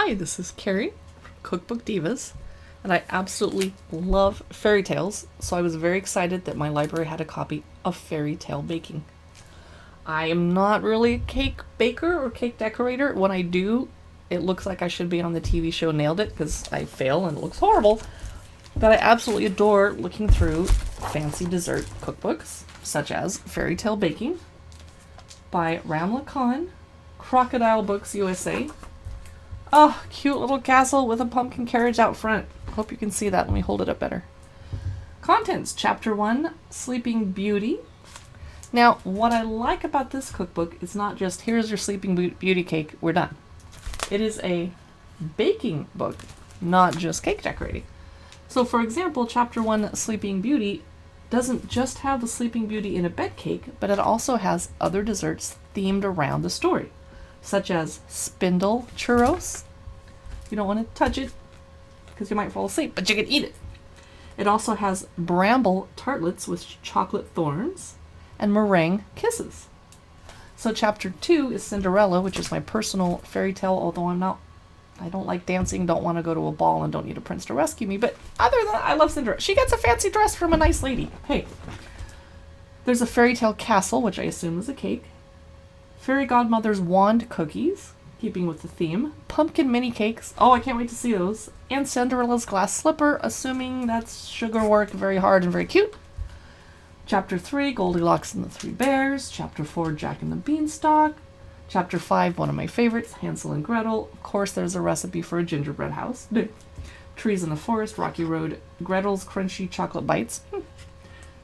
Hi, this is Carrie, Cookbook Divas, and I absolutely love fairy tales, so I was very excited that my library had a copy of Fairy Tale Baking. I am not really a cake baker or cake decorator. When I do, it looks like I should be on the TV show Nailed It because I fail and it looks horrible. But I absolutely adore looking through fancy dessert cookbooks, such as Fairy Tale Baking by Ramla Khan, Crocodile Books USA. Oh, cute little castle with a pumpkin carriage out front. Hope you can see that. Let me hold it up better. Contents, Chapter 1, Sleeping Beauty. Now, what I like about this cookbook is not just, here's your Sleeping Beauty cake, we're done. It is a baking book, not just cake decorating. So, for example, Chapter 1, Sleeping Beauty, doesn't just have the Sleeping Beauty in a bed cake, but it also has other desserts themed around the story, such as spindle churros. You don't want to touch it because you might fall asleep, but you can eat it. It also has bramble tartlets with chocolate thorns and meringue kisses. So Chapter 2 is Cinderella, which is my personal fairy tale, although I don't like dancing, don't want to go to a ball, and don't need a prince to rescue me. But other than that, I love Cinderella. She gets a fancy dress from a nice lady. Hey. There's a fairy tale castle, which I assume is a cake. Fairy godmother's wand cookies, keeping with the theme. Pumpkin mini cakes. Oh, I can't wait to see those. And Cinderella's glass slipper, assuming that's sugar work, very hard and very cute. Chapter 3, Goldilocks and the Three Bears. Chapter 4, Jack and the Beanstalk. Chapter 5, one of my favorites, Hansel and Gretel. Of course, there's a recipe for a gingerbread house. Trees in the Forest, Rocky Road, Gretel's Crunchy Chocolate Bites.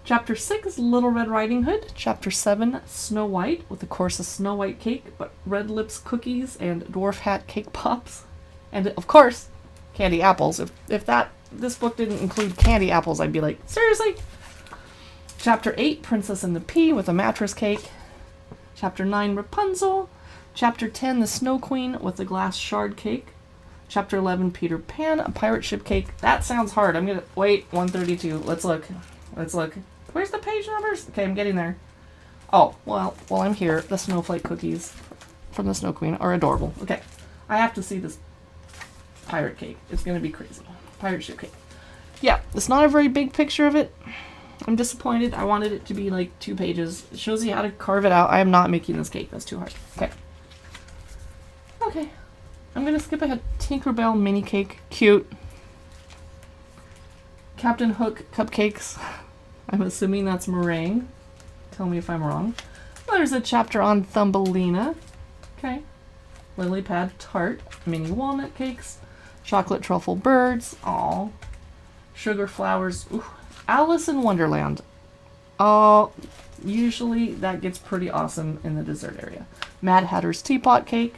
Chapter 6, Little Red Riding Hood. Chapter 7, Snow White, with of course a Snow White cake, but Red Lips cookies and Dwarf Hat cake pops. And of course, candy apples. If this book didn't include candy apples, I'd be like, seriously? Chapter 8, Princess and the Pea, with a mattress cake. Chapter 9, Rapunzel. Chapter 10, The Snow Queen with the glass shard cake. Chapter 11, Peter Pan, a pirate ship cake. That sounds hard. I'm gonna wait. 132. Let's look. Where's the page numbers? Okay, I'm getting there. Oh, well, while I'm here, the snowflake cookies from the Snow Queen are adorable. Okay, I have to see this pirate cake. It's gonna be crazy. Pirate ship cake. Yeah, it's not a very big picture of it. I'm disappointed. I wanted it to be like 2 pages. It shows you how to carve it out. I am not making this cake. That's too hard. Okay. I'm going to skip ahead. Tinkerbell mini cake. Cute. Captain Hook cupcakes. I'm assuming that's meringue. Tell me if I'm wrong. There's a chapter on Thumbelina. Okay. Lily pad tart. Mini walnut cakes. Chocolate truffle birds. Aw. Sugar flowers. Ooh. Alice in Wonderland. Oh, usually that gets pretty awesome in the dessert area. Mad Hatter's teapot cake.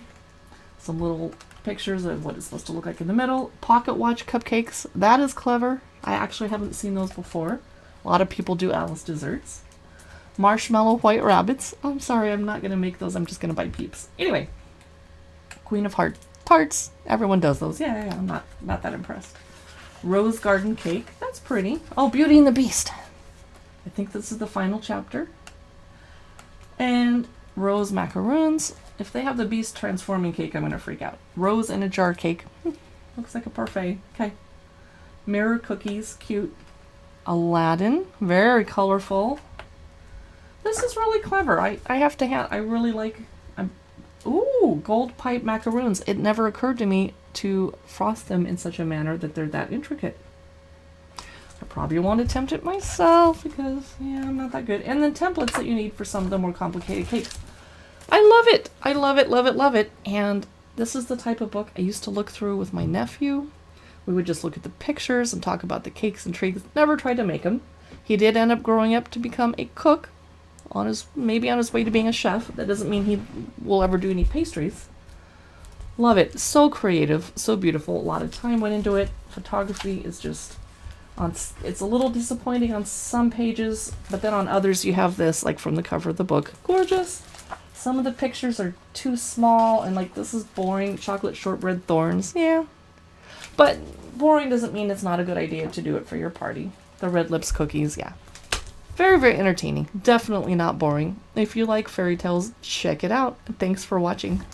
Some little pictures of what it's supposed to look like in the middle. Pocket watch cupcakes. That is clever. I actually haven't seen those before. A lot of people do Alice desserts. Marshmallow white rabbits. I'm sorry, I'm not going to make those. I'm just going to buy Peeps. Anyway. Queen of Heart tarts. Everyone does those. Yeah, I'm not that impressed. Rose garden cake. That's pretty. Oh, Beauty and the Beast. I think this is the final chapter. And rose macaroons. If they have the Beast transforming cake, I'm going to freak out. Rose in a jar cake. Looks like a parfait. Okay. Mirror cookies. Cute. Aladdin. Very colorful. This is really clever. I have to I really like... Ooh, gold pipe macaroons. It never occurred to me to frost them in such a manner that they're that intricate. I probably won't attempt it myself because, I'm not that good. And the templates that you need for some of the more complicated cakes. I love it. I love it, love it, love it. And this is the type of book I used to look through with my nephew. We would just look at the pictures and talk about the cakes and treats. Never tried to make them. He did end up growing up to become a cook. Maybe on his way to being a chef. That doesn't mean he will ever do any pastries. Love it. So creative, so beautiful. A lot of time went into it. Photography is just it's a little disappointing on some pages, but then on others you have this, like from the cover of the book. Gorgeous. Some of the pictures are too small, and like this is boring. Chocolate shortbread thorns. Yeah. But boring doesn't mean it's not a good idea to do it for your party. The Red Lips cookies, yeah. Very, very entertaining. Definitely not boring. If you like fairy tales, check it out. Thanks for watching.